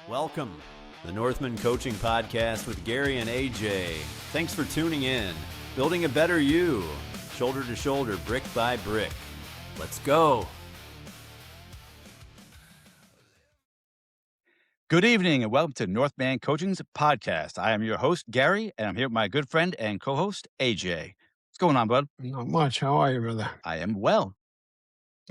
Welcome, the Northman Coaching Podcast with Gary and AJ. Thanks for tuning in. Building a better you, shoulder to shoulder, brick by brick. Let's go. Good evening and welcome to Northman Coaching's podcast. I am your host, Gary, and I'm here with my good friend and co-host, AJ. What's going on, bud? Not much. How are you, brother? I am well.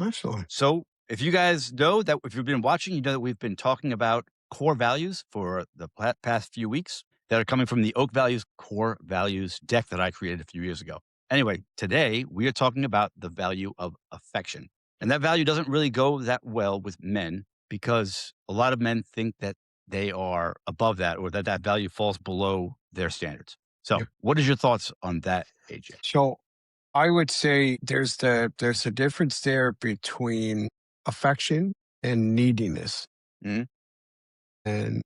Excellent. So if you guys know that, if you've been watching, you know that we've been talking about core values for the past few weeks that are coming from the Oak Values Core Values deck that I created a few years ago. Anyway, today we are talking about the value of affection. And that value doesn't really go that well with men because a lot of men think that they are above that or that that value falls below their standards. So What is your thoughts on that, AJ? So I would say there's a difference there between affection and neediness. Mm-hmm. And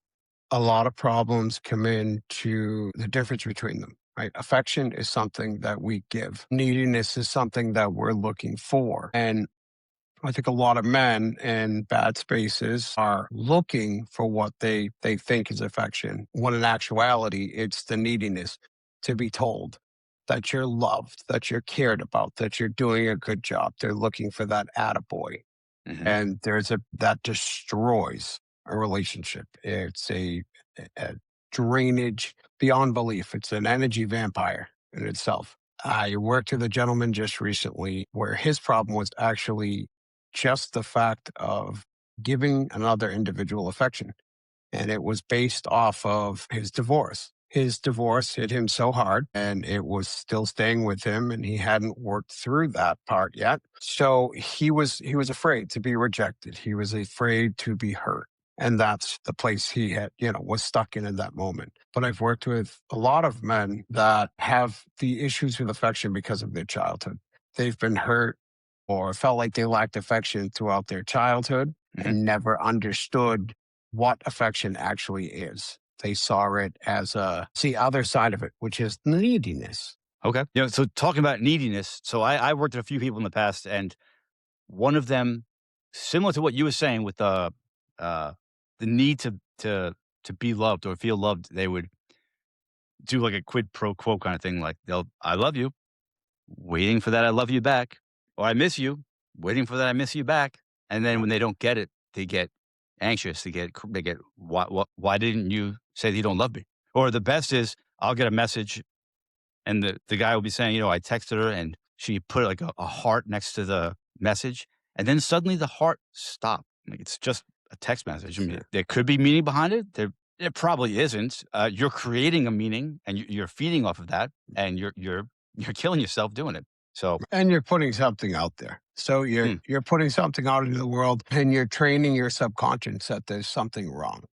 a lot of problems come into the difference between them, right? Affection is something that we give. Neediness is something that we're looking for. And I think a lot of men in bad spaces are looking for what they think is affection, when in actuality, it's the neediness to be told that you're loved, that you're cared about, that you're doing a good job. They're looking for that attaboy. Mm-hmm. And that destroys a relationship. It's a drainage beyond belief. It's an energy vampire in itself. I worked with a gentleman just recently where his problem was actually just the fact of giving another individual affection. And it was based off of his divorce. His divorce hit him so hard and it was still staying with him and he hadn't worked through that part yet. So he was afraid to be rejected. He was afraid to be hurt. And that's the place he had, was stuck in that moment. But I've worked with a lot of men that have the issues with affection because of their childhood. They've been hurt or felt like they lacked affection throughout their childhood and never understood what affection actually is. They saw it as the other side of it, which is neediness. Okay. So talking about neediness, so I worked with a few people in the past, and one of them, similar to what you were saying with the need to be loved or feel loved, they would do like a quid pro quo kind of thing, like I love you, waiting for that I love you back, or I miss you, waiting for that I miss you back, and then when they don't get it, they get anxious. They get why didn't you say that you don't love me? Or the best is I'll get a message and the guy will be saying, I texted her and she put like a heart next to the message. And then suddenly the heart stopped. Like it's just a text message. I mean, there could be meaning behind it. There probably isn't. You're creating a meaning and you're feeding off of that and you're killing yourself doing it. So, and you're putting something out there. So you're putting something out into the world and you're training your subconscious that there's something wrong.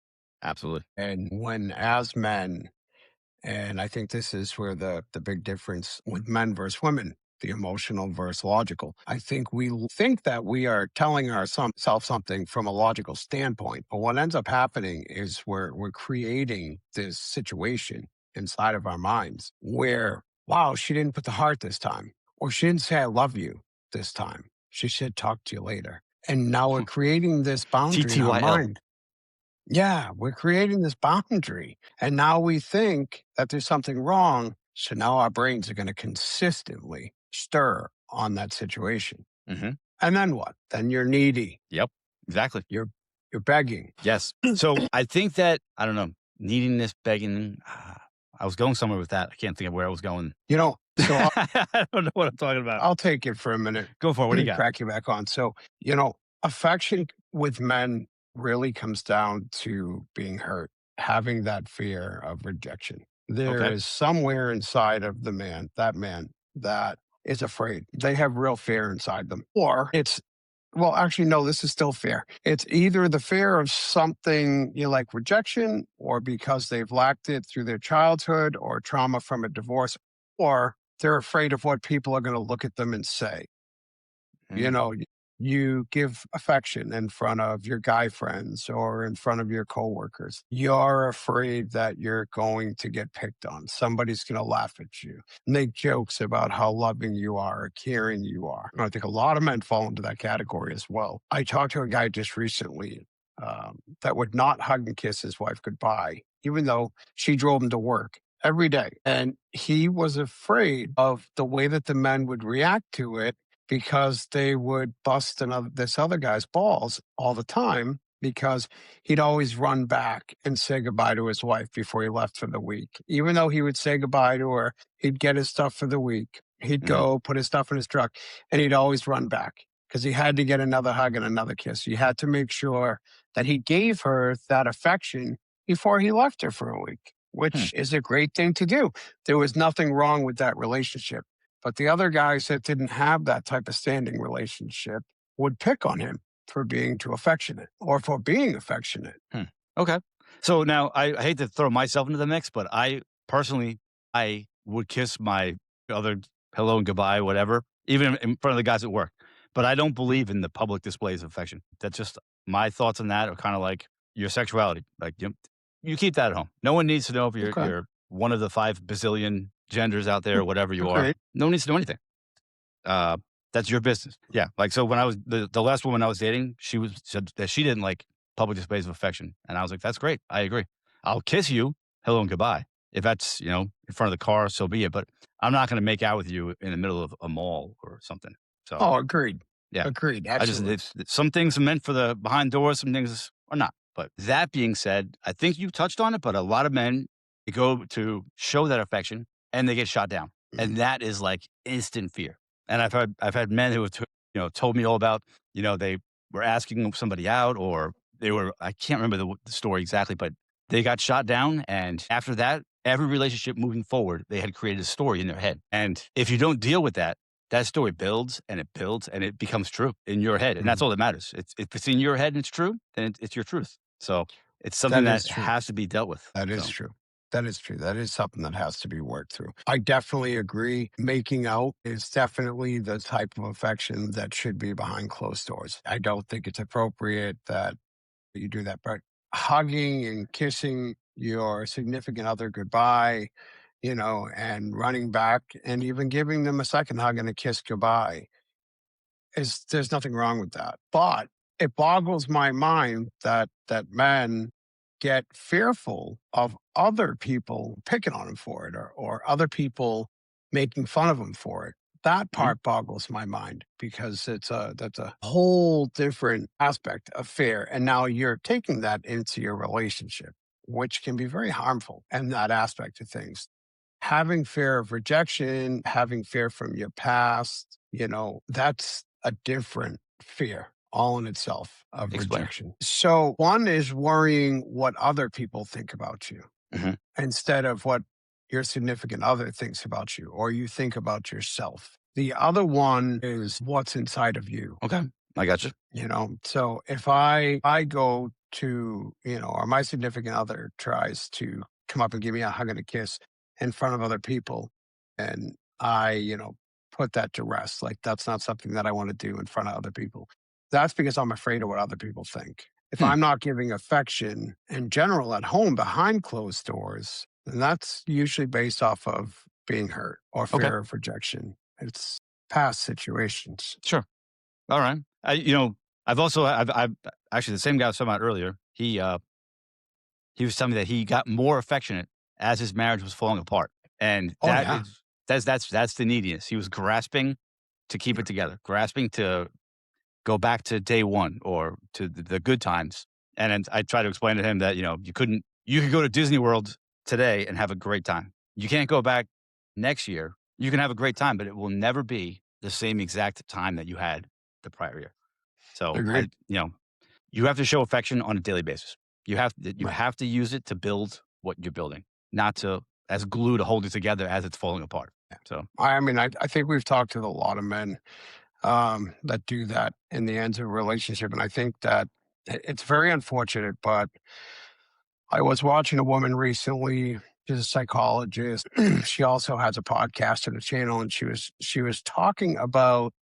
Absolutely. And when as men, and I think this is where the big difference with men versus women, the emotional versus logical. I think we think that we are telling ourselves something from a logical standpoint, but what ends up happening is we're creating this situation inside of our minds where, wow, she didn't put the heart this time. Or she didn't say, I love you this time. She said, talk to you later. And now we're creating this boundary in our mind. Yeah, we're creating this boundary. And now we think that there's something wrong. So now our brains are going to consistently stir on that situation. Mm-hmm. And then what? Then you're needy. Yep, exactly. You're begging. Yes. So I think that, I don't know, neediness, begging, I was going somewhere with that. I can't think of where I was going. So I don't know what I'm talking about. I'll take it for a minute. Go for it. What do you got? Crack you back on. So, affection with men really comes down to being hurt, having that fear of rejection. There is somewhere inside of that man that is afraid. They have real fear inside them. Or well, actually, no, this is still fear. It's either the fear of something like rejection or because they've lacked it through their childhood or trauma from a divorce, or they're afraid of what people are going to look at them and say. you give affection in front of your guy friends or in front of your coworkers, you're afraid that you're going to get picked on. Somebody's going to laugh at you, make jokes about how loving you are or caring you are. And I think a lot of men fall into that category as well. I talked to a guy just recently that would not hug and kiss his wife goodbye, even though she drove him to work every day. And he was afraid of the way that the men would react to it because they would bust this other guy's balls all the time because he'd always run back and say goodbye to his wife before he left for the week. Even though he would say goodbye to her, he'd get his stuff for the week. He'd go put his stuff in his truck, and he'd always run back because he had to get another hug and another kiss. He had to make sure that he gave her that affection before he left her for a week, which is a great thing to do. There was nothing wrong with that relationship. But the other guys that didn't have that type of standing relationship would pick on him for being too affectionate or for being affectionate. Okay. So now I hate to throw myself into the mix, but I personally, I would kiss my other hello and goodbye, whatever, even in front of the guys at work. But I don't believe in the public displays of affection. That's just my thoughts on that are kind of like your sexuality. Like you keep that at home. No one needs to know if you're one of the 5 bazillion genders out there or whatever you are. No one needs to know anything. That's your business. Yeah. Like, so when I was the last woman I was dating, said that she didn't like public displays of affection. And I was like, that's great. I agree. I'll kiss you. Hello and goodbye. If that's, in front of the car, so be it. But I'm not going to make out with you in the middle of a mall or something. So, agreed. Yeah. Agreed. Absolutely. Some things are meant for the behind doors, some things are not. But that being said, I think you touched on it, but a lot of men go to show that affection and they get shot down. And that is like instant fear. And I've had men who have told me all about, they were asking somebody out, or I can't remember the story exactly, but they got shot down. And after that, every relationship moving forward, they had created a story in their head. And if you don't deal with that story builds and it becomes true in your head. And that's all that matters. If it's in your head and it's true, then it's your truth. So it's something that has to be dealt with. That is true. That is true. That is something that has to be worked through. I definitely agree. Making out is definitely the type of affection that should be behind closed doors. I don't think it's appropriate that you do that. But hugging and kissing your significant other goodbye, and running back and even giving them a second hug and a kiss goodbye, there's nothing wrong with that. But it boggles my mind that men get fearful of other people picking on him for it or other people making fun of him for it. That part boggles my mind because that's a whole different aspect of fear. And now you're taking that into your relationship, which can be very harmful in that aspect of things. Having fear of rejection, having fear from your past, that's a different fear all in itself of rejection. So one is worrying what other people think about you instead of what your significant other thinks about you or you think about yourself. The other one is what's inside of you. Okay. I got you. So if I go to, or my significant other tries to come up and give me a hug and a kiss in front of other people, and I, put that to rest. Like, that's not something that I want to do in front of other people. That's because I'm afraid of what other people think. If I'm not giving affection in general at home behind closed doors, then that's usually based off of being hurt or fear of rejection. It's past situations. Sure. All right. I've actually, the same guy I was talking about earlier, he was telling me that he got more affectionate as his marriage was falling apart. And that's the neediness. He was grasping to keep it together, grasping to go back to day one or to the good times. And I tried to explain to him that, you could go to Disney World today and have a great time. You can't go back next year. You can have a great time, but it will never be the same exact time that you had the prior year. So, you have to show affection on a daily basis. You have to use it to build what you're building, not to as glue to hold it together as it's falling apart. So, I think we've talked to a lot of men that do that in the ends of a relationship. And I think that it's very unfortunate, but I was watching a woman recently. She's a psychologist. She also has a podcast and a channel, and she was talking about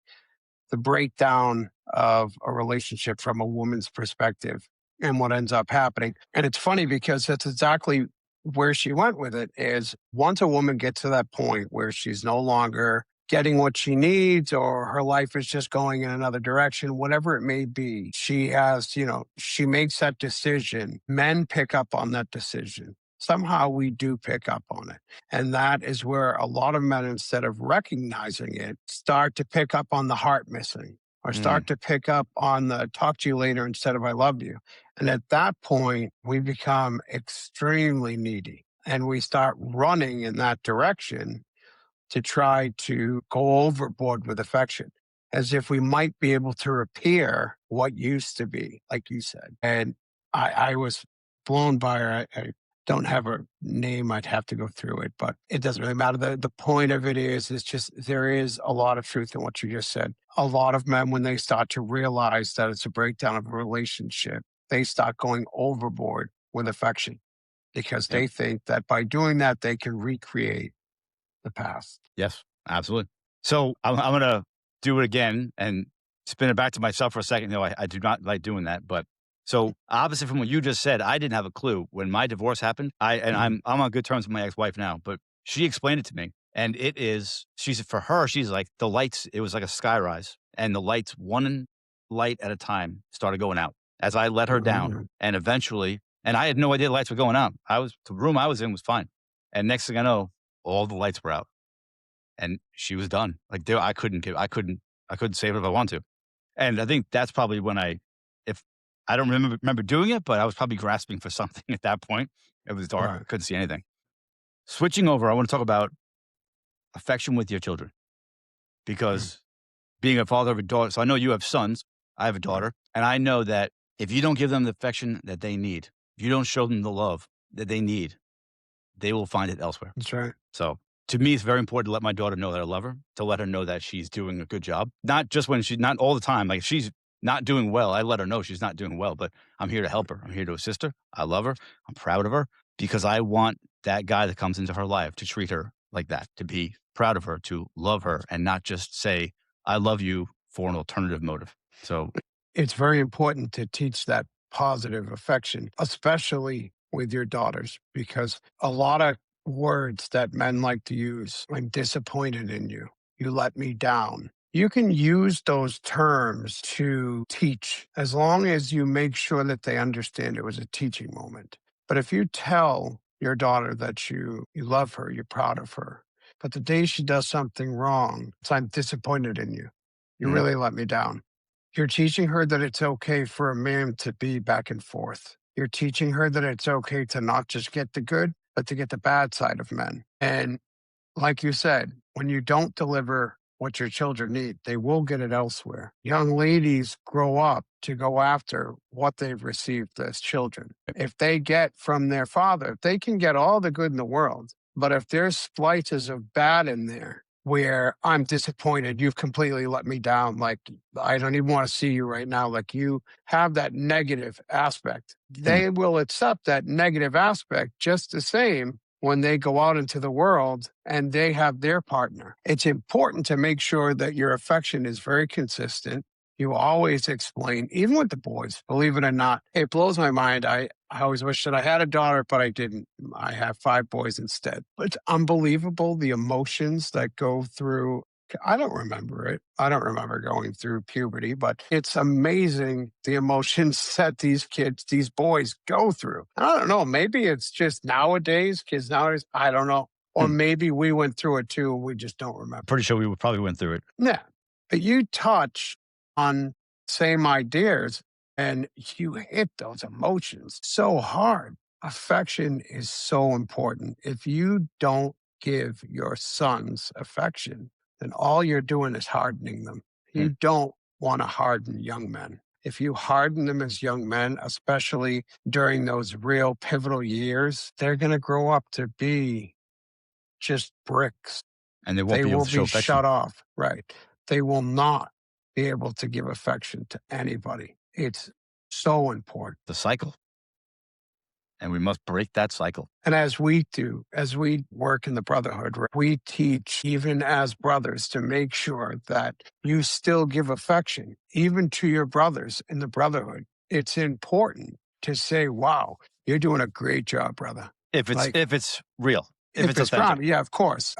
the breakdown of a relationship from a woman's perspective and what ends up happening. And it's funny because that's exactly where she went with it is once a woman gets to that point where she's no longer getting what she needs or her life is just going in another direction, whatever it may be, she has, she makes that decision. Men pick up on that decision. Somehow we do pick up on it. And that is where a lot of men, instead of recognizing it, start to pick up on the heart missing or start to pick up on the talk to you later instead of I love you. And at that point, we become extremely needy and we start running in that direction to try to go overboard with affection as if we might be able to repair what used to be, like you said. And I was blown by her. I don't have a name. I'd have to go through it, but it doesn't really matter. The point of it is just there is a lot of truth in what you just said. A lot of men, when they start to realize that it's a breakdown of a relationship, they start going overboard with affection because they think that by doing that, they can recreate the past. Yes, absolutely. So I'm going to do it again and spin it back to myself for a second. No, I do not like doing that. But so opposite from what you just said, I didn't have a clue when my divorce happened. I'm on good terms with my ex-wife now, but she explained it to me. And for her, she's like the lights, it was like a sky rise and the lights, one light at a time started going out as I let her down. And eventually, and I had no idea the lights were going out. The room I was in was fine. And next thing I know, all the lights were out and she was done. Like I couldn't save it if I wanted to. And I think that's probably when if I don't remember doing it, but I was probably grasping for something at that point. It was dark. Right. I couldn't see anything. Switching over, I want to talk about affection with your children because being a father of a daughter. So I know you have sons. I have a daughter and I know that if you don't give them the affection that they need, if you don't show them the love that they need, they will find it elsewhere. That's right. So to me, it's very important to let my daughter know that I love her, to let her know that she's doing a good job. Not just when not all the time. Like if she's not doing well, I let her know she's not doing well, but I'm here to help her. I'm here to assist her. I love her. I'm proud of her because I want that guy that comes into her life to treat her like that, to be proud of her, to love her and not just say, I love you for an alternative motive. So it's very important to teach that positive affection, especially with your daughters, because a lot of words that men like to use, I'm disappointed in you. You let me down. You can use those terms to teach as long as you make sure that they understand it was a teaching moment. But if you tell your daughter that you love her, you're proud of her, but the day she does something wrong, it's I'm disappointed in you. You really let me down. You're teaching her that it's okay for a man to be back and forth. You're teaching her that it's okay to not just get the good, but to get the bad side of men. And like you said, when you don't deliver what your children need, they will get it elsewhere. Young ladies grow up to go after what they've received as children. If they get from their father, they can get all the good in the world. But if there's splices of bad in there, where I'm disappointed, you've completely let me down. Like, I don't even want to see you right now. Like, you have that negative aspect. They will accept that negative aspect just the same when they go out into the world and they have their partner. It's important to make sure that your affection is very consistent. You always explain, even with the boys, believe it or not. It blows my mind. I always wish that I had a daughter, but I didn't. I have 5 boys instead. But it's unbelievable the emotions that go through. I don't remember it. I don't remember going through puberty, but it's amazing the emotions that these kids, these boys go through. I don't know. Maybe it's just nowadays, kids nowadays. I don't know. Or maybe we went through it too. We just don't remember. Pretty sure we probably went through it. Yeah. But you touch on same ideas and you hit those emotions so hard. Affection is so important. If you don't give your sons affection, then all you're doing is hardening them. You don't want to harden young men. If you harden them as young men, especially during those real pivotal years, they're going to grow up to be just bricks. And they won't be able to show affection. Shut off. Right. They will not be able to give affection to anybody. It's so important. The cycle. And we must break that cycle. And as we work in the brotherhood, we teach even as brothers to make sure that you still give affection, even to your brothers in the brotherhood. It's important to say, wow, you're doing a great job, brother. If it's real, if it's authentic. Grounded, yeah, of course.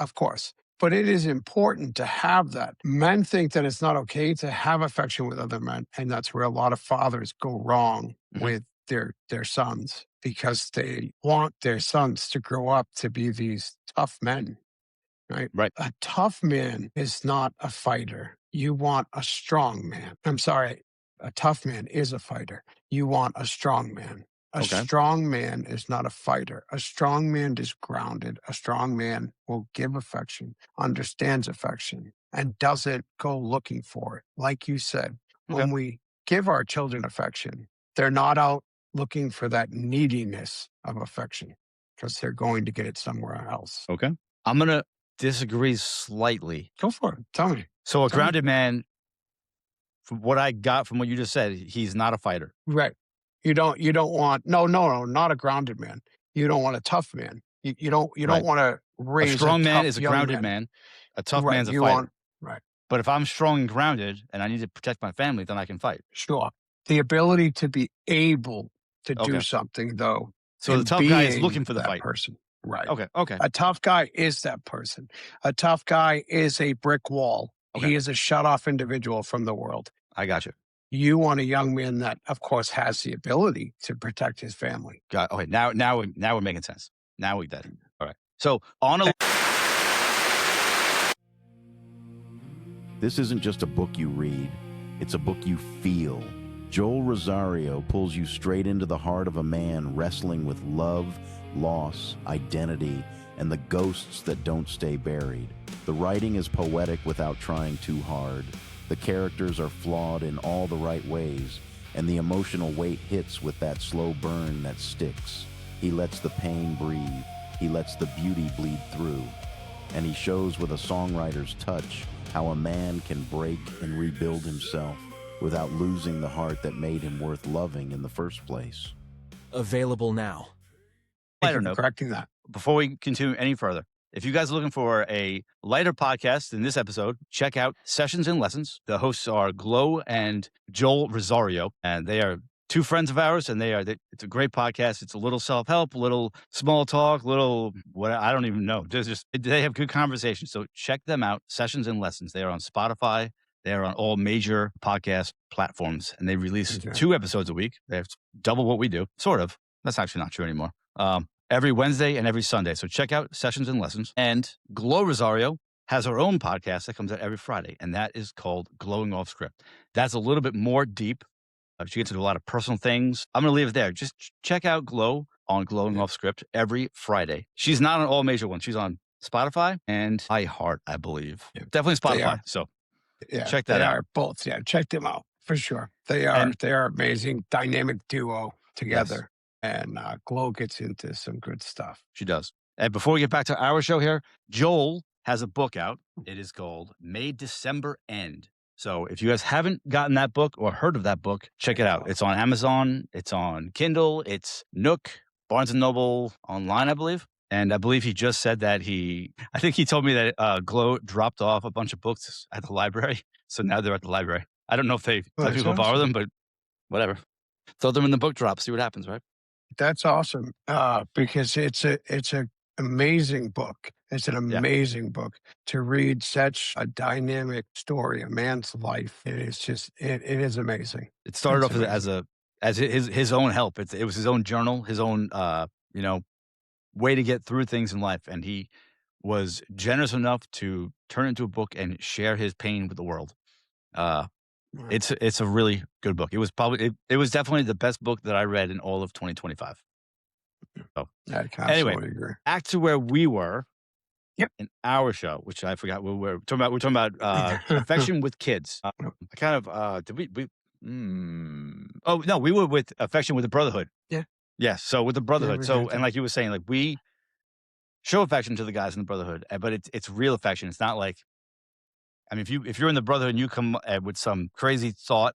But it is important to have that. Men think that it's not okay to have affection with other men. And that's where a lot of fathers go wrong with their sons, because they want their sons to grow up to be these tough men, right? Right. A tough man is not a fighter. You want a strong man. I'm sorry. A tough man is a fighter. You want a strong man. A strong man is not a fighter. A strong man is grounded. A strong man will give affection, understands affection, and doesn't go looking for it. Like you said, when we give our children affection, they're not out looking for that neediness of affection, because they're going to get it somewhere else. Okay. I'm going to disagree slightly. Go for it. Tell me. So a grounded man, from what I got from what you just said, he's not a fighter. Right. You don't want, no, not a grounded man. You don't want a tough man. You don't want to raise a strong man is a young grounded man. A tough man's a fighter. Right. But if I'm strong and grounded and I need to protect my family, then I can fight. Sure. The ability to be able to do something, though. So the tough guy is looking for the fight person. Right. Okay. A tough guy is that person. A tough guy is a brick wall. Okay. He is a shut-off individual from the world. I got you. You want a young man that, of course, has the ability to protect his family. Okay. Now we're making sense. Now we did. All right. So on a. This isn't just a book you read. It's a book you feel. Joel Rosario pulls you straight into the heart of a man wrestling with love, loss, identity, and the ghosts that don't stay buried. The writing is poetic without trying too hard. The characters are flawed in all the right ways, and the emotional weight hits with that slow burn that sticks. He lets the pain breathe. He lets the beauty bleed through. And he shows with a songwriter's touch how a man can break and rebuild himself without losing the heart that made him worth loving in the first place. Available now. Lighter note. Correcting that. Before we continue any further, if you guys are looking for a lighter podcast than this episode, check out Sessions and Lessons. The hosts are Glow and Joel Rosario, and they are two friends of ours, and it's a great podcast. It's a little self-help, a little small talk, I don't even know. They have good conversations. So check them out, Sessions and Lessons. They are on Spotify. They are on all major podcast platforms, and they release 2 episodes a week. They have double what we do, sort of. That's actually not true anymore. Every Wednesday and every Sunday. So check out Sessions and Lessons. And Glow Rosario has her own podcast that comes out every Friday, and that is called Glowing Off Script. That's a little bit more deep. She gets into a lot of personal things. I'm going to leave it there. Just check out Glow on Glowing Off Script every Friday. She's not on all major ones. She's on Spotify and iHeart, I believe. Yeah. Definitely Spotify. So check that out. They are both. Yeah, check them out for sure. They are amazing, dynamic duo together. Yes. And Glow gets into some good stuff. She does. And before we get back to our show here, Joel has a book out. It is called May December End. So if you guys haven't gotten that book or heard of that book, check it out. It's on Amazon. It's on Kindle. It's Nook, Barnes & Noble online, I believe. And I believe he just said that I think he told me that Glow dropped off a bunch of books at the library. So now they're at the library. I don't know if they let people borrow them, but whatever. Throw them in the book drop, see what happens, right? That's awesome because it's an amazing book. It's an amazing book to read. Such a dynamic story, a man's life. It is amazing. It started off as his own help. It was his own journal, his own way to get through things in life, and he was generous enough to turn it into a book and share his pain with the world. It's a really good book. It was definitely the best book that I read in all of 2025. So anyway, agree. Back to where we were in our show, which I forgot. We're talking about affection with kids. Oh no, we were with affection with the brotherhood. Yeah. So with the brotherhood. And like you were saying, like we show affection to the guys in the brotherhood, but it's real affection. It's not like, I mean, if you're in the brotherhood and you come with some crazy thought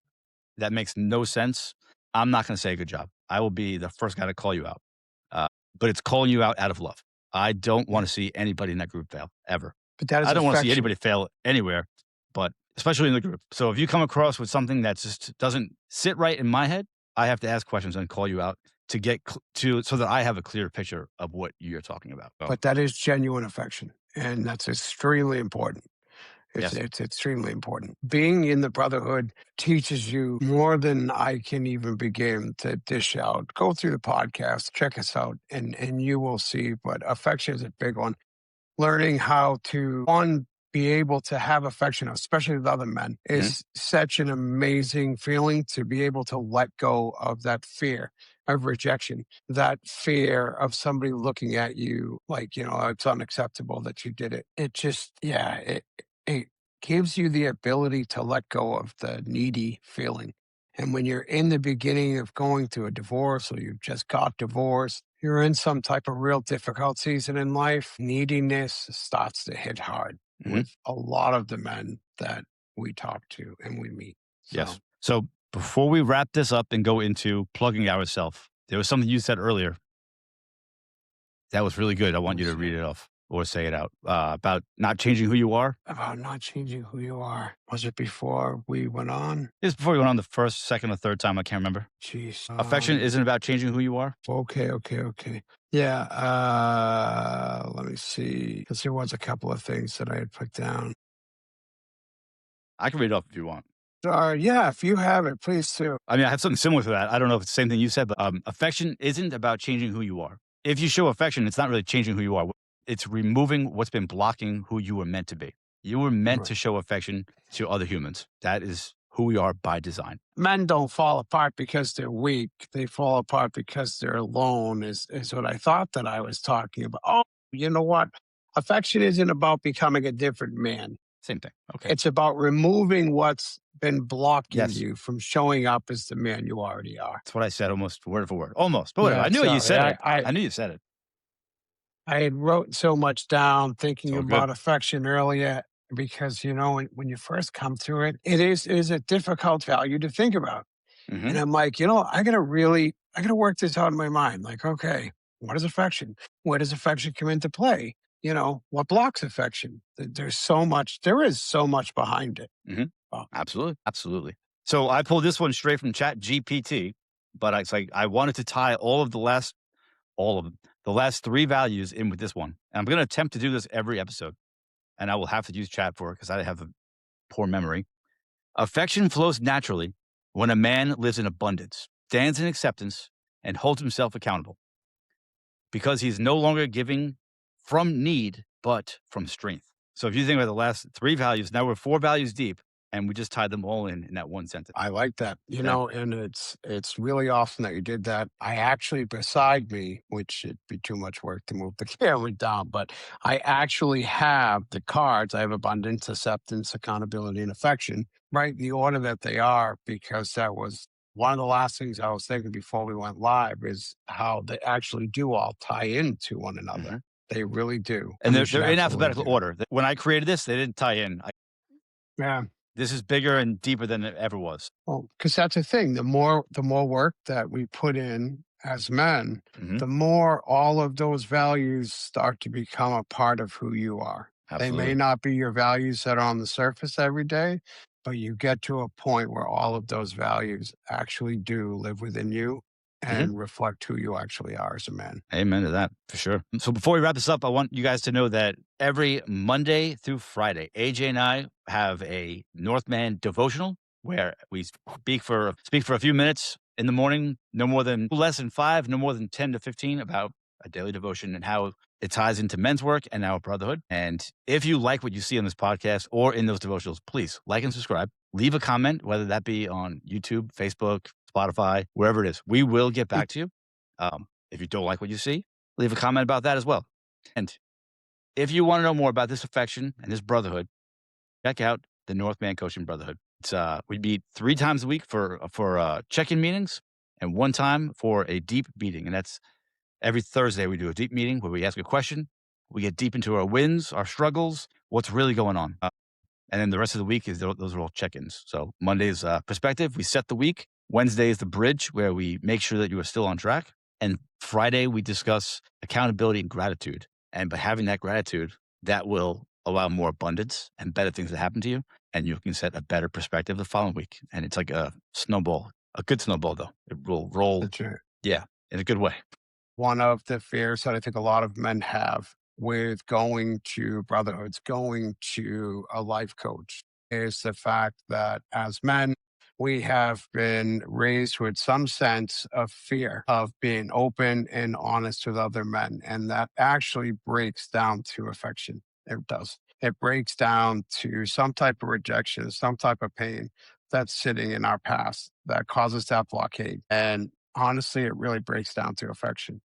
that makes no sense, I'm not going to say good job. I will be the first guy to call you out. but it's calling you out of love. I don't want to see anybody in that group fail ever. But that is I don't want to see affection. anybody fail anywhere, but especially in the group. So if you come across with something that just doesn't sit right in my head, I have to ask questions and call you out to get so that I have a clear picture of what you're talking about. But that is genuine affection, and that's extremely important. It's extremely important. Being in the brotherhood teaches you more than I can even begin to dish out. Go through the podcast, check us out, and you will see. But affection is a big one. Learning how to, be able to have affection, especially with other men, is such an amazing feeling to be able to let go of that fear of rejection, that fear of somebody looking at you like, it's unacceptable that you did it. It just, it gives you the ability to let go of the needy feeling. And when you're in the beginning of going through a divorce or you just got divorced, you're in some type of real difficult season in life, neediness starts to hit hard with a lot of the men that we talk to and we meet. Yes. So before we wrap this up and go into plugging ourselves, there was something you said earlier that was really good. I want you to read it off or say it out about not changing who you are. About not changing who you are. Was it before we went on? It was before we went on the first, second, or third time. I can't remember. Jeez. Affection isn't about changing who you are. Okay. Yeah. Let me see. Because there was a couple of things that I had put down. I can read it off if you want. Yeah, if you have it, please do. I mean, I have something similar to that. I don't know if it's the same thing you said, but affection isn't about changing who you are. If you show affection, it's not really changing who you are. It's removing what's been blocking who you were meant to be. You were meant to show affection to other humans. That is who we are by design. Men don't fall apart because they're weak. They fall apart because they're alone is what I thought that I was talking about. Oh, you know what? Affection isn't about becoming a different man. Same thing. Okay. It's about removing what's been blocking you from showing up as the man you already are. That's what I said almost word for word. Almost. But whatever. I knew you said it. I knew you said it. I had wrote so much down thinking about affection earlier because, when you first come through it, it is a difficult value to think about. And I'm like, I got to work this out in my mind. Like, okay, what is affection? Where does affection come into play? What blocks affection? There is so much behind it. Absolutely. So I pulled this one straight from Chat GPT, but it's like I wanted to tie all of the last three values in with this one. And I'm going to attempt to do this every episode. And I will have to use chat for it because I have a poor memory. Affection flows naturally when a man lives in abundance, stands in acceptance, and holds himself accountable. Because he's no longer giving from need, but from strength. So if you think about the last three values, now we're 4 values deep. And we just tied them all in that one sentence. I like that, and it's really awesome that you did that. I actually, beside me, which it'd be too much work to move the camera down, but I actually have the cards. I have abundance, acceptance, accountability, and affection, right? The order that they are, because that was one of the last things I was thinking before we went live is how they actually do all tie into one another. They really do. And they're in alphabetical order. When I created this, they didn't tie in. Yeah. This is bigger and deeper than it ever was. Well, because that's the thing. The more work that we put in as men, the more all of those values start to become a part of who you are. Absolutely. They may not be your values that are on the surface every day, but you get to a point where all of those values actually do live within you and reflect who you actually are as a man. Amen to that, for sure. So before we wrap this up, I want you guys to know that every Monday through Friday, AJ and I have a Northman devotional where we speak for a few minutes in the morning, less than 5, no more than 10 to 15 about a daily devotion and how it ties into men's work and our brotherhood. And if you like what you see on this podcast or in those devotionals, please like and subscribe. Leave a comment, whether that be on YouTube, Facebook, Spotify, wherever it is. We will get back to you. If you don't like what you see, leave a comment about that as well. And if you want to know more about this affection and this brotherhood, check out the Northman Coaching Brotherhood. It's we meet 3 times a week for check-in meetings and 1 time for a deep meeting. And that's every Thursday we do a deep meeting where we ask a question. We get deep into our wins, our struggles, what's really going on. And then the rest of the week those are all check-ins. So Monday's perspective, we set the week. Wednesday is the bridge where we make sure that you are still on track. And Friday, we discuss accountability and gratitude. And by having that gratitude, that will allow more abundance and better things to happen to you. And you can set a better perspective the following week. And it's like a snowball, a good snowball, though. It will roll, That's right. in a good way. One of the fears that I think a lot of men have with going to brotherhoods, going to a life coach, is the fact that as men, we have been raised with some sense of fear of being open and honest with other men. And that actually breaks down to affection. It does. It breaks down to some type of rejection, some type of pain that's sitting in our past that causes that blockade. And honestly, it really breaks down to affection.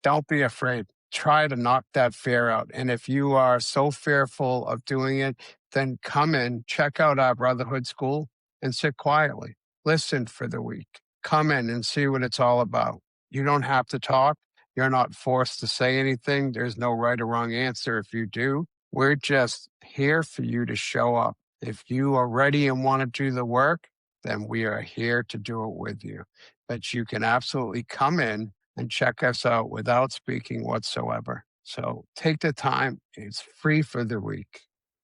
Don't be afraid. Try to knock that fear out. And if you are so fearful of doing it, then come in, check out our brotherhood school and sit quietly. Listen for the week. Come in and see what it's all about. You don't have to talk. You're not forced to say anything. There's no right or wrong answer if you do. We're just here for you to show up. If you are ready and want to do the work, then we are here to do it with you. But you can absolutely come in and check us out without speaking whatsoever. So take the time. It's free for the week.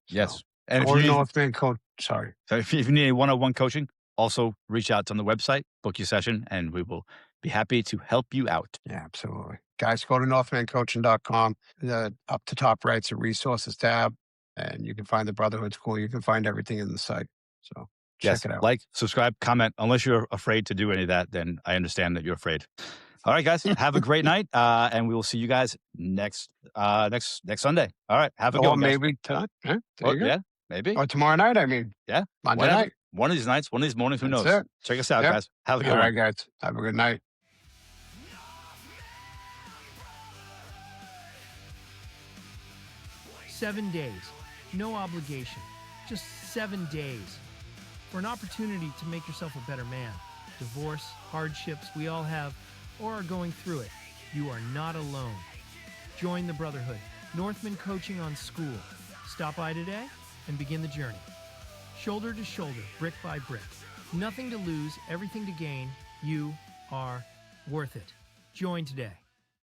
Yes. And Or Northman Coach. Sorry. So if you need a one-on-one coaching, also reach out on the website, book your session, and we will be happy to help you out. Yeah, absolutely. Guys, go to northmancoaching.com. The up to top right's a resources tab, and you can find the Brotherhood School. You can find everything in the site. So check it out. Like, subscribe, comment. Unless you're afraid to do any of that, then I understand that you're afraid. All right, guys, have a great night, and we will see you guys next Sunday. All right, have a good one, guys. Maybe tonight. There you go. Yeah, maybe. Or tomorrow night, I mean. Yeah. Monday night. One of these nights, one of these mornings, who That's knows? it. Check us out, Yep. guys. Have a good All one. right, guys. Have a good night. "7 days, no obligation, just 7 days for an opportunity to make yourself a better man. Divorce, hardships, we all have or are going through it. You are not alone. Join the Brotherhood. Northman Coaching on School. Stop by today and begin the journey. Shoulder to shoulder, brick by brick. Nothing to lose, everything to gain. You are worth it. Join today.